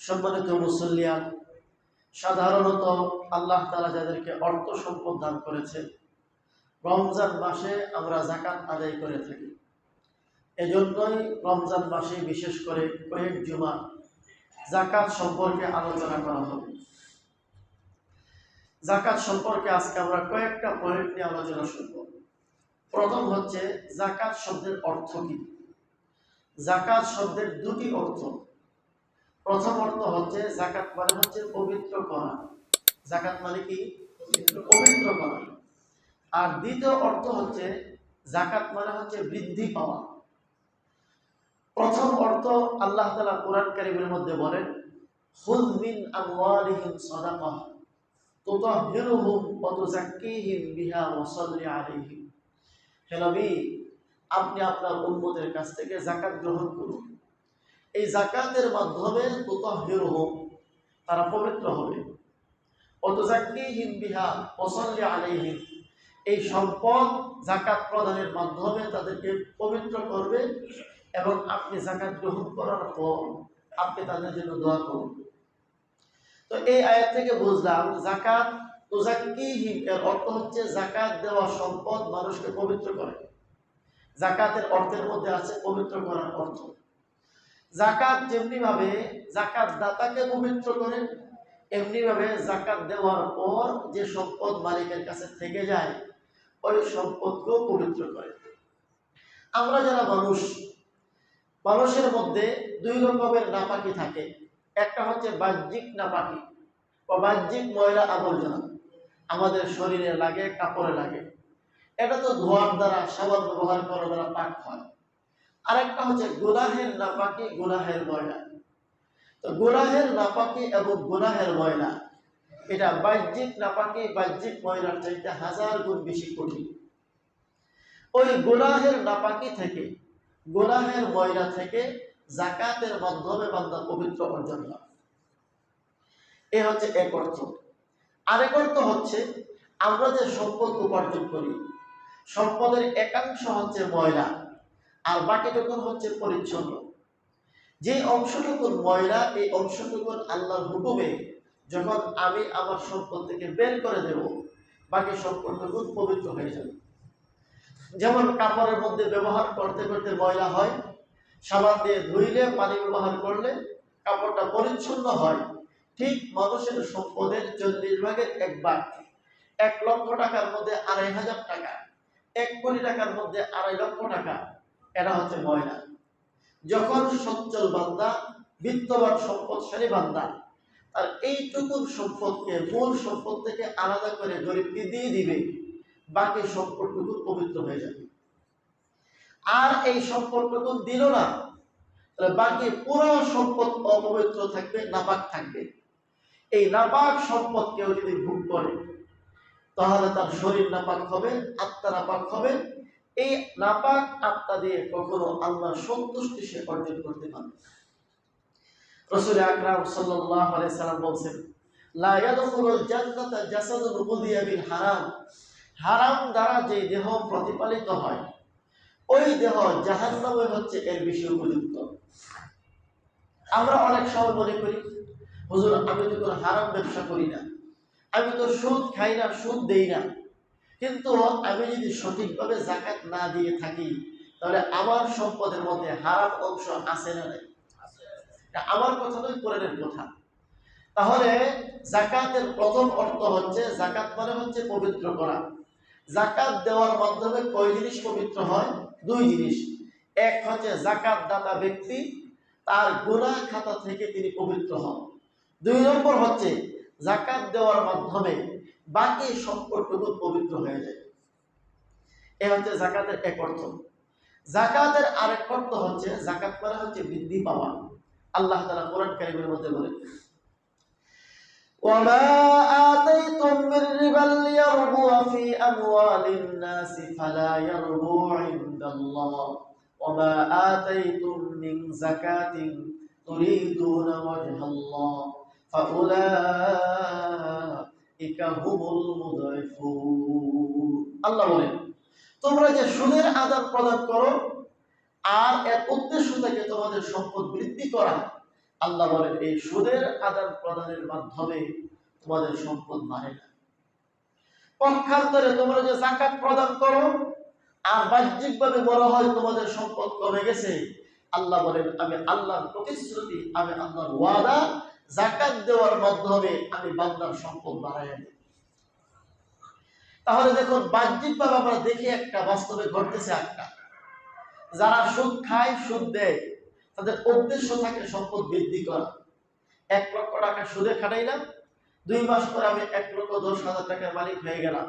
সম্মানিত মুসল্লিয়ান, সাধারণত আল্লাহ তাআলা যাদেরকে অর্থ সম্পদ দান করেছেন, রমজান মাসে আমরা যাকাত আদায় করে থাকি। এজন্যই রমজান মাসে বিশেষ করে কয়েক জুমা যাকাত সম্পর্কে আলোচনা করা হবে। যাকাত সম্পর্কে আজকে আমরা কয়েকটা পয়েন্ট নিয়ে আলোচনা শুনব। প্রথম হচ্ছে যাকাত শব্দের অর্থ কি। যাকাত শব্দের দুটি অর্থ। প্রথম অর্থ হচ্ছে যাকাত মানে হচ্ছে পবিত্র করা। যাকাত মানে কি? পবিত্র করা। আর দ্বিতীয় অর্থ হচ্ছে যাকাত মানে হচ্ছে বৃদ্ধি পাওয়া। প্রথম অর্থ আল্লাহ তাআলা কোরআন কারীমের মধ্যে বলেন, খুয মিন আমওয়ালিহিম সাদাকাহ তুতাহহিরুহুম ওয়া তুযাক্কিহিম বিহা ওয়া সাল্লি আলাইহিম। হে নবী, আপনি আপনার উম্মতের কাছ থেকে যাকাত গ্রহণ করুন। এই যাকাতের মাধ্যমে তুতাহহিরুহুম, তারা পবিত্র হবে, ওয়া তুযাক্কিহিম বিহা ওয়া সাল্লি আলাইহিম, এই সম্পদ যাকাত প্রদানের মাধ্যমে তাদেরকে পবিত্র করবে এবং আপনি যাকাত গ্রহণ করার পর আপনি তাদের জন্য দোয়া করুন। তো এই আয়াত থেকে বুঝলাম যাকাত তুযাক্কিহিম এর অর্থ হচ্ছে যাকাত দেওয়া সম্পদ মানুষকে পবিত্র করে। যাকাতের অর্থের মধ্যে আছে পবিত্র করার অর্থ। যাকাত যেমনি ভাবে যাকাত দাতাকে পবিত্র করে, এমনি ভাবে যাকাত দেওয়ার পর যে সম্পদ মালিকের কাছে থেকে যায় ওই সম্পদকেও পবিত্র করে। আমরা যারা মানুষের মধ্যে দুই রকমের নাপাকি থাকে। একটা হচ্ছে বাহ্যিক নাপাকি বা বাহ্যিক ময়লা আবর্জনা, আমাদের শরীরে লাগে, কাপড়ে লাগে, এটা তো ধোয়ার দ্বারা, সাবান ব্যবহার করার দ্বারা পাক হয়। আরেকটা হচ্ছে গুনাহের নাপাকি, গুনাহের ময়লা। তো গুনাহের নাপাকি এবং গুনাহের ময়লা, এটা বাহ্যিক নাপাকি, বাহ্যিক ময়লার চাইতে 1000 গুণ বেশি কঠিন। ওই গুনাহের নাপাকি থেকে, গুনাহের ময়লা থেকে যাকাতের মাধ্যমে বান্দা পবিত্র অর্জন হয়। এ হচ্ছে এক অর্থ। আরেক অর্থ হচ্ছে আমরা যে সম্পদ উপার্জন করি, সম্পদের একাংশ হচ্ছে ময়লা আর বাকিটুকু হচ্ছে পরিচ্ছন্ন। যে অংশটুকু ময়লা, এই অংশটুকু আল্লাহর হুকুমে যখন আমি আমার সম্পদ থেকে বের করে দেব, বাকি সম্পদটুকু পবিত্র হয়ে যাবে। যেমন কাপড়ের মধ্যে ব্যবহার করতে করতে ময়লা হয়, সাবান দিয়ে ধুইলে, পানি ব্যবহার করলে কাপড়টা পরিচ্ছন্ন হয়, ঠিক মানুষের সম্পদের 40 ভাগের 1 ভাগ, 1 লক্ষ টাকার মধ্যে 2500 টাকা, 1 কোটি টাকার মধ্যে 2.5 লক্ষ টাকা, এটা হচ্ছে ময়লা। যখন সচ্ছল বান্দা, বিত্তবান সম্পদশালী বান্দা আর এইটুকু সম্পদকে মূল সম্পদ থেকে আলাদা করে গরিবকে দিয়ে দিবে, বাকি সম্পদটুকু পবিত্র হয়ে যাবে। আর এই সম্পদটুকু দিল না, তাহলে বাকি পুরো সম্পদ অপবিত্র থাকবে, নাপাক থাকবে। এই নাপাক সম্পদ কেউ যদি ভোগ করে তাহলে তার শরীর নাপাক হবে, আত্মা নাপাক হবে। এই নাপাক আত্মা দিয়ে কখনো আল্লাহর সন্তুষ্টি সে অর্জন করতে পারবে। রাসূল আকরাম সাল্লাল্লাহু আলাইহি সাল্লাম বলেন, লা ইয়াদখুলুল জান্নাতা জাসাদুন উযিয়া বিল হারাম। হারাম দ্বারা যে দেহ প্রতিপালিত হয়, ওই দেহ জাহান্নামে হচ্ছে এর বেশি উপযুক্ত। আমরা অনেক সময় মনে করি, হুজুর আমি তো কোনো হারাম ব্যবসা করি না, আমি তো সুদ খাই না, সুদ দেই না, কিন্তু আমি যদি সঠিকভাবে যাকাত না দিয়ে থাকি তাহলে আমার সম্পদের মধ্যে হারাম অংশ আছে না নাই? আমার কথা নয়, কোরআনের কথা। তাহলে যাকাতের প্রথম অর্থ হচ্ছে, যাকাত মানে হচ্ছে পবিত্র করা। যাকাত দেওয়ার মাধ্যমে কয় জিনিস পবিত্র হয়? 2 জিনিস। এক হচ্ছে যাকাত দাতা ব্যক্তি, তার গুনাহ খাতা থেকে তিনি পবিত্র হন। 2 নম্বর হচ্ছে যাকাত দেওয়ার মাধ্যমে বাকি সম্পদটুকু পবিত্র হয়ে যায়। এ হচ্ছে যাকাতের এক অর্থ। যাকাতের আরেক অর্থ হচ্ছে, যাকাত মানে হচ্ছে বৃদ্ধি পাওয়া। আল্লাহ তাআলা কোরআন কারীমের মধ্যে বলেন, وَمَا آتَيْتُم مِّن رِّبًا لِّيَرْبُوَ فِي أَمْوَالِ النَّاسِ فَلَا يَرْبُو عِندَ اللَّهِ وَمَا آتَيْتُم مِّن زَكَاةٍ تُرِيدُونَ وَجْهَ اللَّهِ فَأُولَٰئِكَ هُمُ الْمُضْعِفُونَ। আল্লাহ বলেন, তোমরা যে সুদের আদান প্রদান করো আর এর উদ্দেশ্য থেকে তোমাদের সম্পদ বৃদ্ধি করা, আল্লাহ বলেন এই সুদের আদান প্রদানের মাধ্যমে তোমাদের সম্পদ বাড়ে না। পক্ষান্তরে তোমরা যে যাকাত প্রদান করো আর বাহ্যিকভাবে বলা হয় তোমাদের সম্পদ কমে গেছে, আল্লাহ বলেন আমি আল্লাহর প্রতিশ্রুতি, আমি আল্লাহর ওয়াদা, যাকাত দেওয়ার মাধ্যমে আমি বান্দার সম্পদ বাড়াইয়া দেব। তাহলে দেখুন বাহ্যিকভাবে আমরা দেখি একটা, বাস্তবে ঘটতেছে একটা। যারা সুদ খায়, সুদ দেয়, তাদের উদ্দেশ্য থাকে সম্পদ বৃদ্ধি করা। 1 লক্ষ টাকা সুদে খাটাইলাম, 2 মাস পরে আমি 1,10,000 টাকার মালিক হয়ে গেলাম,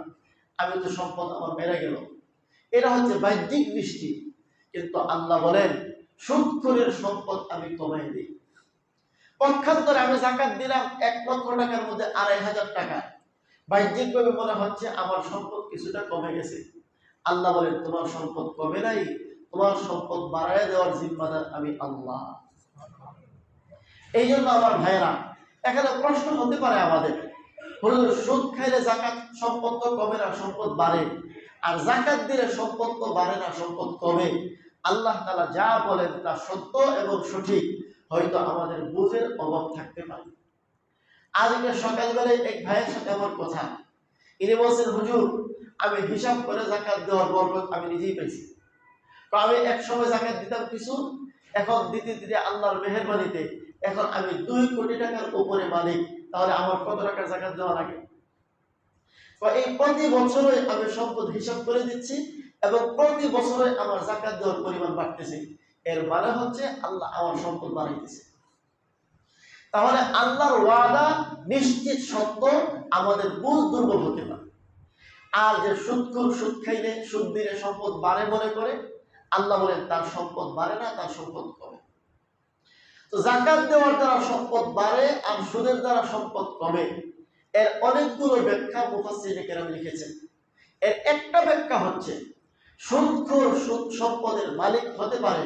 আমি তো সম্পদ আমার বেড়ে গেল। এটা হচ্ছে বাহ্যিক দৃষ্টি। কিন্তু আল্লাহ বলেন সুদখোরের সম্পদ আমি কমাই দিই। পক্ষান্তরে আমি যাকাত দিলাম 1 লক্ষ টাকার মধ্যে 2,500 টাকা, বাহ্যিকভাবে মনে হচ্ছে আমার সম্পদ কিছুটা কমে গেছে। আল্লাহ বলেন তোমার সম্পদ কমে নাই, তোমার সম্পদ বাড়ায় দেওয়ার জিম্মাদার আমি আল্লাহ। এই জন্য আমার ভাইয়েরা, এখানে প্রশ্ন হতে পারে আমাদের, হুজুর সুদ খাইলে যাকাত সম্পদ তো কমে না, সম্পদ বাড়ে, আর যাকাত দিলে সম্পদ তো বাড়ে না, সম্পদ কমে। আল্লাহ তাআলা যা বলেন তা সত্য এবং সঠিক, হয়তো আমাদের বুঝের অভাব থাকতে পারে। আজকে সকালবেলায় এক ভাইয়ের সাথে আমার কথা, ইনি বলছেন হুজুর আমি হিসাব করে যাকাত দেওয়ার বরকত আমি নিজেই পেয়েছি। তো আমি এক সময় যাকাত দিতাম কিছু, এখন দিতে দিতে আল্লাহর মেহেরবানিতে এখন আমি 2 কোটি টাকার উপরে মালিক, তাহলে আমার কত টাকার যাকাত দেওয়া লাগে? তো এই প্রতি বছরে আমি সম্পদ হিসাব করে দিচ্ছি এবং প্রতি বছরে আমার যাকাত দেওয়ার পরিমাণ বাড়তেছে। এর মানে হচ্ছে আল্লাহ আমার সম্পদ বাড়াইতেছে। তাহলে আল্লাহর ওয়াদা নিশ্চিত সত্য, আমাদের বুঝ দুর্বল হতে পারে। আর যে সুদখোর সুদ খাইলে, সুদ দিলে সম্পদ বাড়ে মনে করে, আল্লাহ বলেন তার সম্পদ বাড়ে না, তার সম্পদ কমে। তো যাকাত দেওয়ার দ্বারা সম্পদ বাড়ে আর সুদের দ্বারা সম্পদ কমে, এর অনেকগুলো ব্যাখ্যা মুফাসসিরিনে কেরাম লিখেছেন। এর একটা ব্যাখ্যা হচ্ছে সুদখোর সুদ সম্পদের মালিক হতে পারে,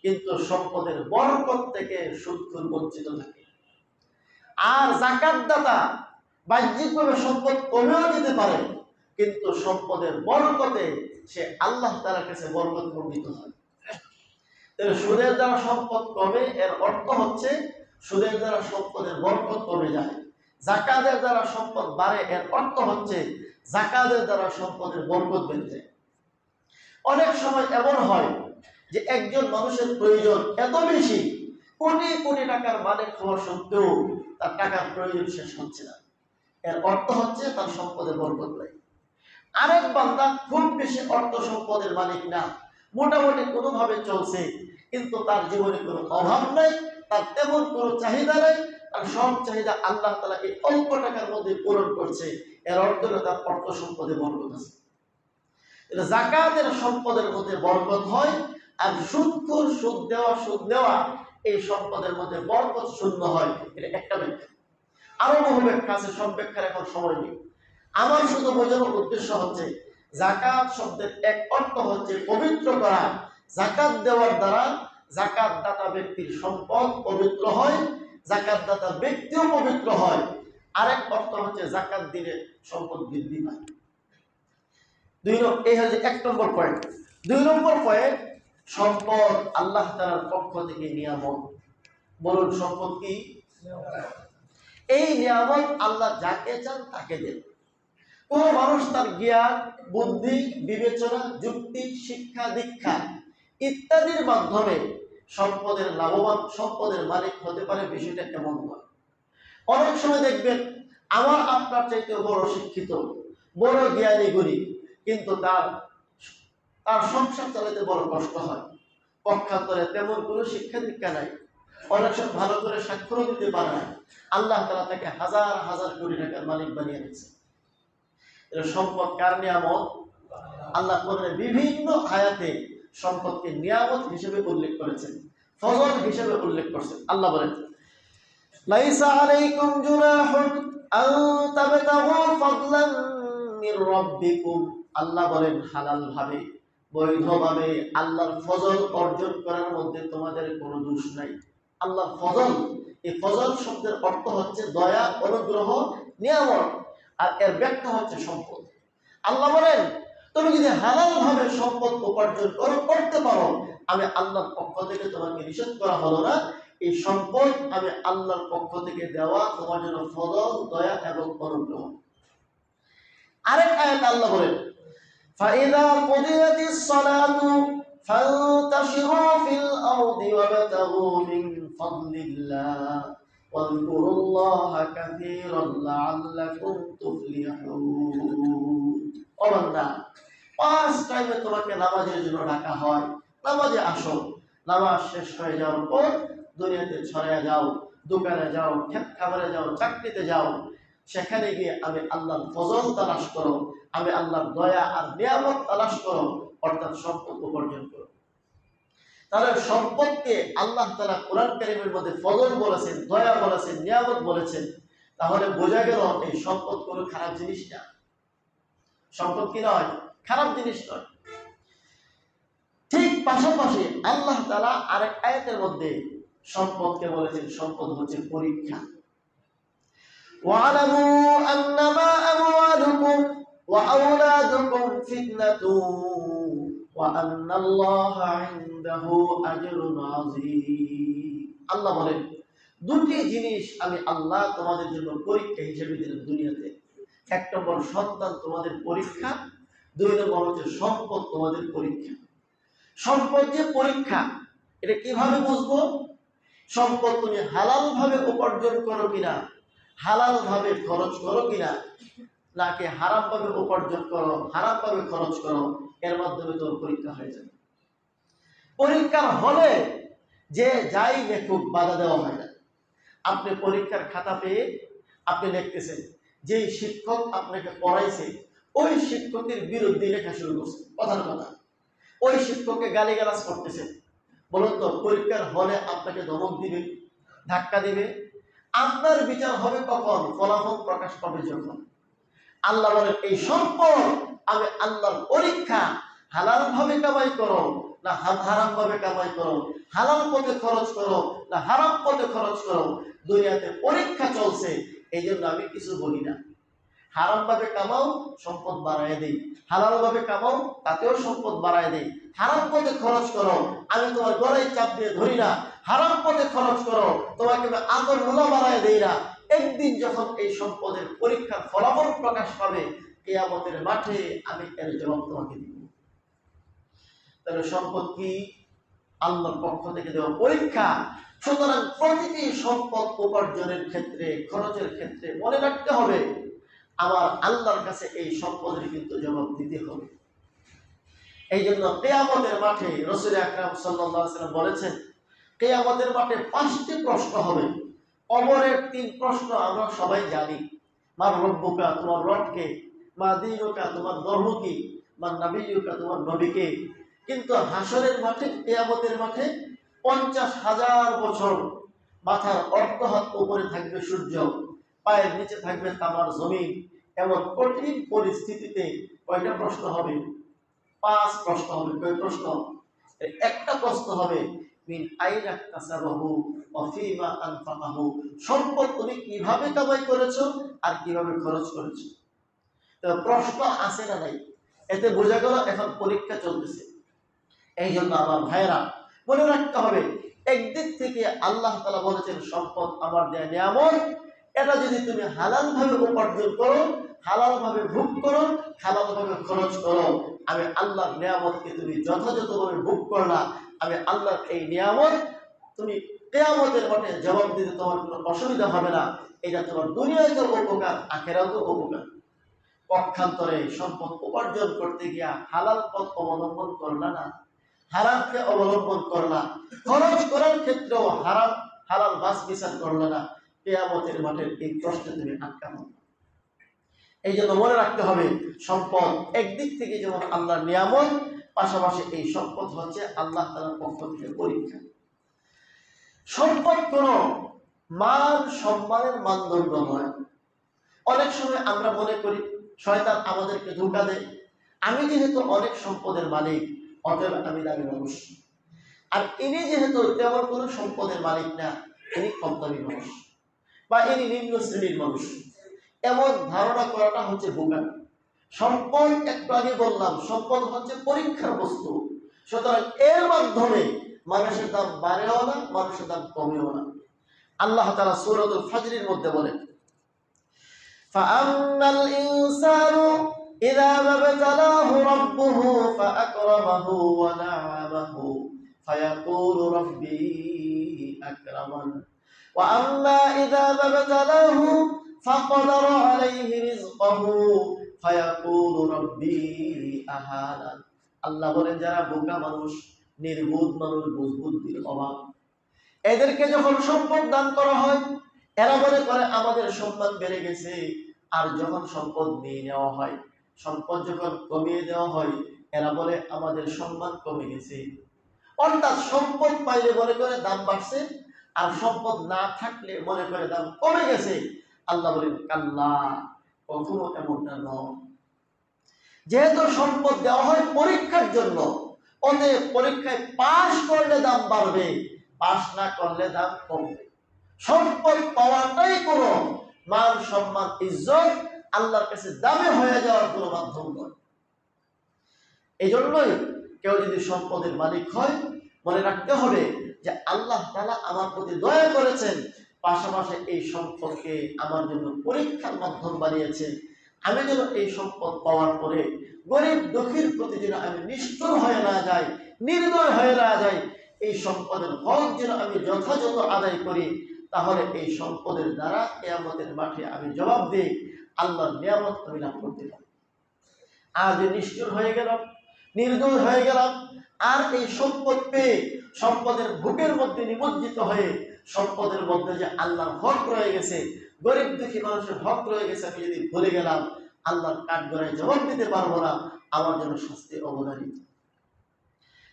কিন্তু সম্পদের বরকত থেকে সুদখোর বঞ্চিত থাকে। আর যাকাত দাতা বাহ্যিকভাবে সম্পদ কমেও যেতে পারে, কিন্তু সম্পদের বরকতে সে আল্লাহ তাআলার কাছে বরকত মণ্ডিত হয়। তাহলে সুদের দ্বারা সম্পদ কমে, এর অর্থ হচ্ছে সুদের দ্বারা সম্পদের বরকত কমে যায়। যাকাতের দ্বারা সম্পদ বাড়ে, এর অর্থ হচ্ছে যাকাতের দ্বারা সম্পদের বরকত বেড়ে যায়। অনেক সময় এমন হয় যে একজন মানুষের প্রয়োজন এত বেশি, কোটি কোটি টাকার মালিক হওয়া সত্ত্বেও তার টাকার প্রয়োজন শেষ হচ্ছে না, এর অর্থ হচ্ছে তার সম্পদের বরকত নেই। আরেক বান্দা খুব বেশি অর্থ সম্পদের মালিক না, মোটামুটি কোনোভাবে চলছে, কিন্তু তার জীবনে কোনো অভাব নাই, তার তেমন কোনো চাহিদা নাই, তার সব চাহিদা আল্লাহ তাআলা এই অল্প টাকার মধ্যে পূরণ করছে, এর অর্থ হলো তার অর্থ সম্পদে বরকত আছে। যাকাতের সম্পদের মধ্যে বরকত হয়, আর সুদখোর সুদ দেওয়া এই সম্পদের মধ্যে বরকত শূন্য হয়। এটা একটা ব্যাখ্যা। আরো বহু ব্যাখ্যা আছে, সব ব্যাখ্যার এখন সময় নেই। আমার শুধু বোঝানোর উদ্দেশ্য হচ্ছে যাকাত শব্দের এক অর্থ হচ্ছে পবিত্র করা। যাকাত দেওয়ার দ্বারা যাকাত দাতা ব্যক্তির সম্পদ পবিত্র হয়, যাকাত দাতা ব্যক্তিও পবিত্র হয়। আরেক অর্থ হচ্ছে যাকাত দিলে সম্পদ বৃদ্ধি পায়। এই হচ্ছে 1 নম্বর পয়েন্ট। 2 নম্বর পয়েন্ট, সম্পদ আল্লাহ তাআলার পক্ষ থেকে নিয়ামত। বলুন সম্পদ কি? এই নিয়ামত আল্লাহ যাকে চান তাকে দেন। কোন মানুষ তার জ্ঞান, বুদ্ধি, বিবেচনা, যুক্তি, শিক্ষা, দীক্ষা ইত্যাদির মাধ্যমে সম্পদের লাভবান, সম্পদের মালিক হতে পারে, বিষয়টা এমন নয়। অনেক সময় দেখবেন আমার আপনার চাইতে বড় শিক্ষিত, বড় জ্ঞানী গুণী, কিন্তু তার সংসার চালাতে বড় কষ্ট হয়। পক্ষান্তরে তেমন কোনো শিক্ষা দীক্ষা নাই, অনেক সময় ভালো করে স্বাক্ষরও দিতে পারে না, আল্লাহ তাআলা তাকে হাজার হাজার কোটি টাকার মালিক বানিয়ে দিয়েছে। সম্পদ কার নিয়ামত? আল্লাহ কোরআনে বিভিন্ন আয়াতে সম্পদকে নিয়ামত হিসেবে উল্লেখ করেছেন, ফজল হিসেবে উল্লেখ করেছেন। আল্লাহ বলেন লাইসা আলাইকুম জুনাহুন আন তাবতাগু ফাদলান মির রাব্বিকুম। আল্লাহ বলেন হালাল ভাবে, বৈধভাবে আল্লাহর ফজল অর্জন করার মধ্যে তোমাদের কোনো দোষ নাই। আল্লাহর ফজল, এই ফজল শব্দের অর্থ হচ্ছে দয়া, অনুগ্রহ, নিয়ামত, আর এর ব্যাখ্যা হচ্ছে সম্পদ। আল্লাহ বলেন তুমি যদি হালাল ভাবে সম্পদ উপার্জন করতে পারো, আমি আল্লাহর পক্ষ থেকে তোমাকে নিষেধ করা হলো না, এই সম্পদ আমি আল্লাহর পক্ষ থেকে দেওয়া তোমার জন্য ফজল, দয়া এবং অনুগ্রহ। আরেক আয়াত আল্লাহ বলেন, فَإِذَا قُضِيَتِ الصَّلَاةُ فَانتَشِرُوا فِي الْأَرْضِ وَابْتَغُوا مِنْ فَضْلِ اللَّهِ وَاذْكُرُوا اللَّهَ كَثِيرًا لَعَلَّكُمْ تُفْلِحُونَ। ও বান্দা, 5 টাইমে তোমাকে নামাজের জন্য ডাকা হয়, নামাজে আসো। নামাজ শেষ হয়ে যাওয়ার পর দুনিয়াতে ছড়িয়ে যাও, দোকানে যাও, ক্ষেত খামারে যাও, চাকরিতে যাও। সেখানে গিয়ে আমি আল্লাহর ফজল তালাশ করো, আমি আল্লাহর দয়া আর নিয়ামত তালাশ করো, অর্থাৎ সম্পদ উপার্জন করো। তাহলে সম্পদকে আল্লাহ তাআলা কোরআন কারীমের মধ্যে ফজল বলেছেন, দয়া বলেছেন, নিয়ামত বলেছেন। তাহলে বোঝা গেল এই সম্পদ কোনো খারাপ জিনিস না। সম্পদ কি নয়? খারাপ জিনিস নয়। ঠিক পাশাপাশি আল্লাহ তাআলা আরেক আয়াতের মধ্যে সম্পদকে বলেছেন সম্পদ হচ্ছে পরীক্ষা। وَاعْلَمُوا أَنَّمَا أَمْوَالُكُمْ وَأَوْلَادُكُمْ فِتْنَةٌ وَأَنَّ اللَّهَ عِندَهُ أَجْرٌ عَظِيمٌ। আল্লাহ বলেন, দুটি জিনিস আমি আল্লাহ তোমাদের জন্য পরীক্ষা হিসেবে দিলাম দুনিয়াতে। 1 নম্বর সন্তান তোমাদের পরীক্ষা, 2 নম্বর হচ্ছে সম্পদ তোমাদের পরীক্ষা। সম্পদ যে পরীক্ষা, এটা কিভাবে বুঝবো? সম্পদ তুমি হালাল ভাবে উপার্জন করো কিনা, হালাল ভাবে খরচ করো কিনা, নাকি হারাম ভাবে উপার্জন করো, হারাম ভাবে খরচ করো, এর মাধ্যমে তোমার পরীক্ষা হয়ে যাবে। পরীক্ষার হলে যে যাই লেখুক বাধা দেওয়া হয় না। আপনি পরীক্ষার খাতা পেয়ে আপনি লিখতেছেন, যে শিক্ষক আপনাকে পড়াইছে ওই শিক্ষকের বিরুদ্ধে লেখা শুরু করছে, কথার কথা ওই শিক্ষককে গালিগালাজ করতেছেন। বলুন তো, পরীক্ষার হলে আপনাকে ধমক দিবে, ধাক্কা দিবে? আপনার বিচার হবে কখন? ফলাফল প্রকাশ পাবে যখন। আল্লাহ বলেন, এই সম্পদ আমি আল্লাহর পরীক্ষা। হালাল ভাবে কামাই করো না হারাম ভাবে কামাই করো, হালাল পথে খরচ করো না হারাম পথে খরচ করো, দুনিয়াতে পরীক্ষা চলছে। এই জন্য আমি কিছু বলি না। হারাম ভাবে কামাও, সম্পদ বাড়ায় দেই, হালাল ভাবে কামাও, তাতেও সম্পদ বাড়ায় দেই। হারাম পথে খরচ করো, আমি তোমার গলায় চাপ দিয়ে ধরি না। হারাম পথে খরচ করো, তোমাকে আমি আদর মোলা বাড়ায় দেই না। একদিন যখন এই সম্পদের পরীক্ষার ফলাফল প্রকাশ পাবে, কিয়ামতের মাঠে আমি এর জবাব তোমাকে দিব। তাহলে সম্পদ কি? আল্লাহর পক্ষ থেকে দেওয়া পরীক্ষা। সুতরাং প্রতিটি সম্পদ উপার্জনের ক্ষেত্রে, খরচের ক্ষেত্রে মনে রাখতে হবে আমার আল্লাহর কাছে এই সম্পদের কিন্তু জবাব দিতে হবে। এই জন্য কিয়ামতের মাঠে রাসূল আকরাম সাল্লাল্লাহু আলাইহি ওয়াসাল্লাম বলেছেন, কিয়ামতের মাঠে 5টি প্রশ্ন হবে। কবরের 3 প্রশ্ন আমরা সবাই জানি, মা রব্বুকা, তোমার রব কে, মা দীনুকা, তোমার ধর্ম কি, মা নবিয়ুকা, তোমার নবী কে। কিন্তু হাসরের মাঠে, কিয়ামতের মাঠে 50,000 বছর মাথার অর্ধহাত উপরে থাকবে সূর্য, পায়ের নিচে থাকবে তামার জমিন। এমন কঠিন পরিস্থিতিতে কয়টা প্রশ্ন হবে? 5 প্রশ্ন হবে। কয় প্রশ্ন? একটা প্রশ্ন হবে, মিন আইনা কাসাবাহু ওয়া ফীমা আনফাকাহু, সম্পদ তুমি কিভাবে কামাই করেছো আর কিভাবে খরচ করেছো। তো প্রশ্ন আছে না নাই? এতে বোঝা গেল এখন পরীক্ষা চলতেছে। এই জন্য আমার ভাইরা মনে রাখতে হবে, একদিক থেকে আল্লাহ তাআলা বলেছেন সম্পদ আমার দেয়া নিয়ামত। এটা যদি তুমি হালাল ভাবে উপার্জন করো, হালাল ভাবে ভোগ করো, হালাল ভাবে খরচ করো, আমি আল্লাহর নিয়ামতকে তুমি যথাযথভাবে ভোগ করলা, আমি আল্লাহর এই নিয়ামত তুমি কিয়ামতের মাঠে জবাব দিতে তোমার কোনো অসুবিধা হবে না। এটা তোমার দুনিয়াতেও উপকার, আখিরাতেও উপকার। পক্ষান্তরে সম্পদ উপার্জন করতে গিয়া হালাল পথ অবলম্বন করলা না, হারামকে অবলম্বন করলা, খরচ করার ক্ষেত্রেও হারাম হালাল বাছ বিচার করলে না, কিয়ামতের মাঠের এই প্রশ্নে তুমি আটকা পড়বে। এই জন্য মনে রাখতে হবে, সম্পদ একদিক থেকে যেমন আল্লাহর নিয়ামত, পাশাপাশি এই সম্পদ হচ্ছে আল্লাহ তাআলার পক্ষ থেকে পরীক্ষা। সম্পদ কোনো মান সম্মানের মানদণ্ড নয়। অনেক সময় আমরা মনে করি শয়তান আমাদেরকে ধোঁকা দেয়, আমি যেহেতু অনেক সম্পদের মালিক অতএব আমি দামি মানুষ, আর ইনি যেহেতু তেমন কোনো সম্পদের মালিক না, ইনি কম দামি মানুষ বা ইনি নিম্ন শ্রেণীর মানুষ। এমন ধারণা করাটা হচ্ছে বোকামি। সম্পদ একটু আগে বললাম, সম্পদ হচ্ছে পরীক্ষার বস্তু। সুতরাং এর মাধ্যমে মানুষের দাম বাড়েও না, মানুষের দাম কমেও না। আল্লাহ তাআলা সূরাতুল ফাজরের মধ্যে বলেন, ফাআম্মাল ইনসানু ইযা মাবতালাহু রাব্বুহু ফাআকরামাহু ওয়া না'আমাহু ফায়াকুলু রাব্বি আকরামান ওয়া আম্মা ইযা মাবতালাহু ফাকাদারা আলাইহি রিজকাহু ফায়াকুলু রাব্বি আহানান। আল্লাহ বলেন, যারা বোকা মানুষ, নির্বোধ মানুষ, বুদ্ধির অভাব, এদেরকে যখন সম্পদ দান করা হয়, এরা মনে করে আমাদের সম্মান বেড়ে গেছে। আর যখন সম্পদ নিয়ে নেওয়া হয়, সম্পদ যখন কমিয়ে দেওয়া হয়, এরা বলে আমাদের সম্মান কমে গেছে। অর্থাৎ সম্পদ পাইলে মনে করে দাম বাড়ছে, আর সম্পদ না থাকলে মনে করে দাম কমে গেছে। আল্লাহ বলেন, কাল্লা, কখনো এমনটা নয়। যেহেতু সম্পদ দেওয়া হয় পরীক্ষার জন্য, অতএব পরীক্ষায় পাশ করলে দাম বাড়বে, পাশ না করলে দাম কমবে। সম্পদ পাওয়াটাই কোনো মান, সম্মান, ইজ্জত আল্লাহর কাছে দামে হয়ে যাওয়ার কোনো মাধ্যম নয়। এই জন্যই কেউ যদি সম্পদের মালিক হয়, মনে রাখতে হবে যে আল্লাহ তাআলা আমার প্রতি দয়া করেছেন, পাশাপাশি এই সম্পদকে আমার জন্য পরীক্ষার মাধ্যম বানিয়েছেন। আমি যেন এই সম্পদ পাওয়ার পরে গরিব দুঃখীর প্রতি যেন আমি নিষ্ঠুর হয়ে না যাই, নির্দয় হয়ে না যাই, এই সম্পদের হক যেন আমি যথাযথ আদায় করি। তাহলে এই সম্পদের দ্বারা কিয়ামতের মাঠে আমি জবাব দিই, আল্লাহর নিয়ামত আমি লাভ করতে পারি। আর যে নিষ্ঠুর হয়ে গেলাম, নির্দয় হয়ে গেলাম, আর এই সম্পদ পেয়ে সম্পদের ভোগের মধ্যে নিমজ্জিত হয়ে সম্পদের মধ্যে যে আল্লাহর হক রয়ে গেছে, গরিব দুঃখী মানুষের হক রয়ে গেছে, আমি যদি ভুলে গেলাম, আল্লাহর কাঠগড়ায় জবাব দিতে পারবো না, আমার জন্য শাস্তি অবধারিত।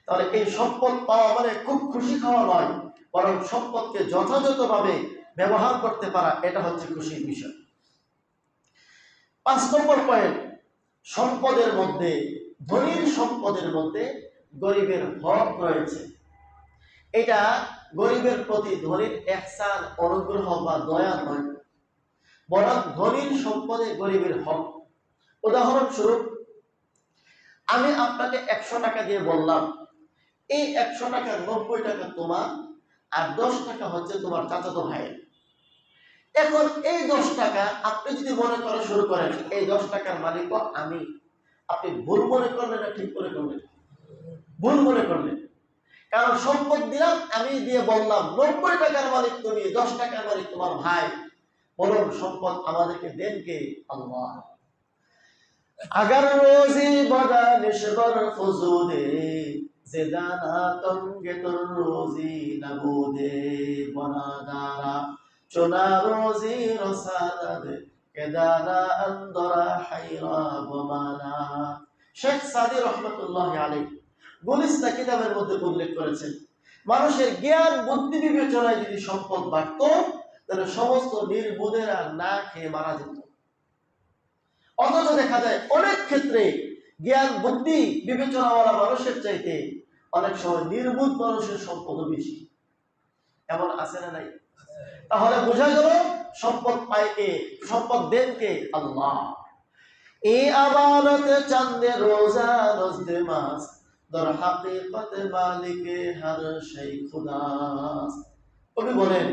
তাহলে এই সম্পদ পাওয়া মানে খুব খুশি খাওয়া নয়, বরং সম্পদকে যথাযথভাবে ব্যবহার করতে পারা, এটা হচ্ছে খুশির বিষয়। 5 নম্বর পয়েন্ট, সম্পদের মধ্যে, ধনীর সম্পদের মধ্যে গরিবের হক রয়েছে। এটা গরিবের প্রতি ধনীর ইহসান, অনুগ্রহ বা দয়া নয়, বরং ধনীর সম্পদে গরিবের হক। উদাহরণস্বরূপ, আমি আপনাকে 100 টাকা দিয়ে বললাম, এই 100 টাকার 90 টাকা তোমার, আর 10 টাকা হচ্ছে তোমার চাচাতো ভাইয়ের। এখন এই 10 টাকা আপনি যদি মনে করা শুরু করেন এই 10 টাকার মালিকও আমি, আপনি ভুল মনে করলেন না ঠিক করে করলেন? ভুল মনে করলেন। কারণ সম্পদ দিলাম, আমি দিয়ে বললাম 90 টাকার মালিক তুমি, 10 টাকার মালিক তোমার ভাই। বলুন, সম্পদ আমাদেরকে দেন কে? আল্লাহ। আগার রোজি বদা নিশবর ফুজুদে জেদানা তঙ্গে তোর রোজি নবুদে বনাদারা চোনা রোজি রসাদাদ কেদারা আন্দরা হাইরা বমানা। শেখ সাদি রহমতুল্লাহ আলাইহি গুলিস্তা কিতাবের মধ্যে উল্লেখ করেছেন, মানুষের জ্ঞান বুদ্ধি বিবেচনায় যদি সম্পদ বাড়ত, তাহলে সমস্ত নির্বোধেরা না খেয়ে মারা যেত। অথচ দেখা যায় অনেক ক্ষেত্রে জ্ঞান বুদ্ধি বিবেচনাওয়ালা মানুষের চাইতে অনেক সময় নির্বোধ মানুষের সম্পদ বেশি। এমন আছে না নাই? তাহলে বোঝা গেল সম্পদ পায় কে, সম্পদ দেন কে? আল্লাহ। এই আমানতে চান্দে রোজা রোজদে মাস দর হাকিকতে মালিকে হর সেই খুদাস। কবি বলেন,